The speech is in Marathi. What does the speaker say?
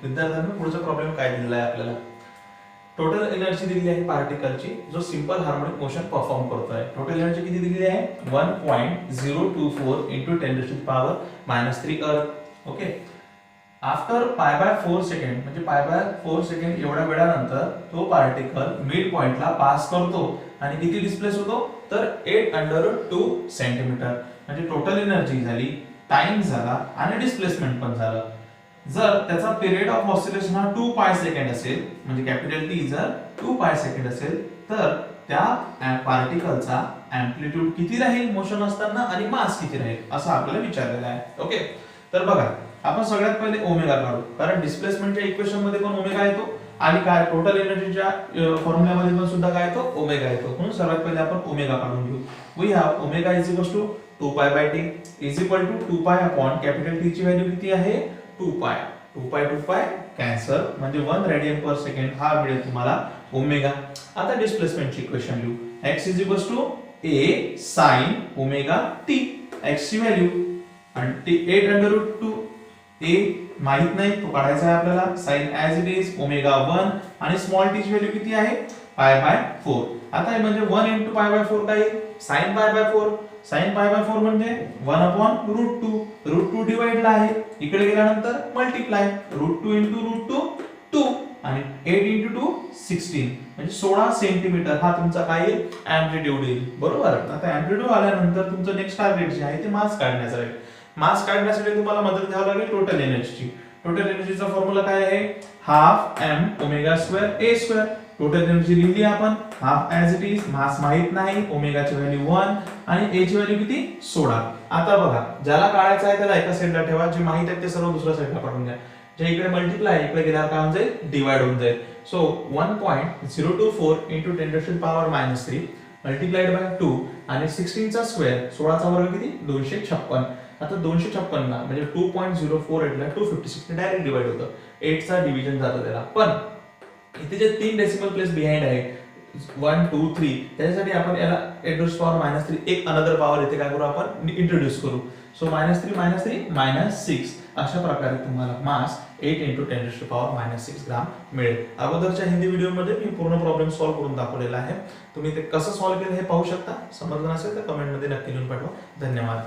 विद्यार्थ्यांना पुढचा प्रॉब्लेम काय दिलेला आहे आपल्याला, टोटल एनर्जी दिलेली आहे पार्टिकलची जो सिंपल हार्मोनिक मोशन परफॉर्म करतोय. टोटल एनर्जी किती दिलेली आहे 1.024 × 10⁻³ अर्थ. ओके, आफ्टर π/4 सेकंड म्हणजे π/4 सेकंड एवढ्या वेळानंतर तो पार्टिकल मिड पॉइंटला पास करतो आणि किती डिस्प्लेस होतो तर 8√2 सेंटीमीटर. म्हणजे टोटल एनर्जी झाली, टाइम झाला आणि डिस्प्लेसमेंट पण झालं. जर त्याचा पिरियड ऑफ ऑसिलेशन हा 2π सेकंड असेल म्हणजे कॅपिटल टी जर 2π सेकंड असेल तर त्या पार्टिकलचा अँप्लिट्यूड किती राहील मोशन असताना आणि मास किती राहील असं आपल्याला विचारलेलं आहे. ओके, तर बघा आपण सगळ्यात पहिले ओमेगा काढू, कारण डिस्प्लेसमेंटच्या इक्वेशन मध्ये पण ओमेगा येतो आणि काय टोटल एनर्जीच्या फॉर्म्युल्यामध्ये पण सुद्धा काय येतो ओमेगा येतो. म्हणून सर्वात पहिले आपण ओमेगा काढून घेऊ. We have omega is equal to 2π/t is equal to 2π upon capital T ची व्हॅल्यू किती आहे 2π. 2π कॅन्सल म्हणजे 1 रेडियन पर सेकंड हा मिळेल तुम्हाला ओमेगा. आता डिस्प्लेसमेंटची इक्वेशन लिहू. x is equal to a sin omega t. x ची व्हॅल्यू आणि ती 8√2 a माहित नाही तो काढायचा आहे आपल्याला. sin as it is omega 1 आणि स्मॉल t ची व्हॅल्यू किती आहे π/4. आता हे म्हणजे 1 * π/4 काय sin π/4. sin π/4 म्हणजे 1/√2. √2 डिवाइड ला आहे, इकडे गेल्यानंतर मल्टिप्लाय √2 * √2 2 आणि 8 * 2 16 म्हणजे 16 सेंटीमीटर हा तुमचा काय आहे अँप्लिट्यूड येईल. बरोबर. आता अँप्लिट्यूड आल्यानंतर तुमचं नेक्स्ट टार्गेट जे आहे ते मास काढण्याचं आहे. मास काढण्यासाठी तुम्हाला मदत घ्यावी लागेल टोटल एनर्जीची. टोटल एनर्जीचा फॉर्म्युला काय आहे half m ओमेगा² a². Total energy लिहिली आपण हाफ ऍज इट इज, मास माहित नाही, ओमेगाची व्हॅल्यू 1 आणि a ची व्हॅल्यू किती 16. आता बघा ज्याला काढायचं आहे त्याला एका साइडला ठेवा, जे माहित आहे ते सर्व दुसऱ्या साइडला काढून घ्या. जे इकडे मल्टिप्लाय इकडे गेल्यावर काय होऊन जाईल डिवाइड होऊन जाईल. सो 1.024 × 10⁻³ मल्टिप्लाइड बाय 2 आणि 16 चा स्क्वेअर 16 चा वर्ग किती 256. आता 256 ला म्हणजे 2.04 ला 256 ने डायरेक्ट डिवाइड होतं, 8 चा डिव्हिजन जातं त्याला. पण इथे जे 3 डेसिमल प्लेस बिहाइंड आहे 1 2 3 त्याच्यासाठी आपण याला 8⁻³ एक अनदर पॉवर इथे काय करू आपण इंट्रोड्यूस करू. सो -3 -3 -6 अशा प्रकारे तुम्हाला मास 8 × 10⁻⁻6 ग्राम मिळेल. अगोदरच्या हिंदी व्हिडिओमध्ये मी पूर्ण प्रॉब्लेम सॉल्व्ह करून दाखवलेला आहे. तुम्ही ते कसं सॉल्व्ह केलं हे पाहू शकता. समजलं नसेल तर कमेंट मध्ये नक्की लिहून पाठवा. धन्यवाद.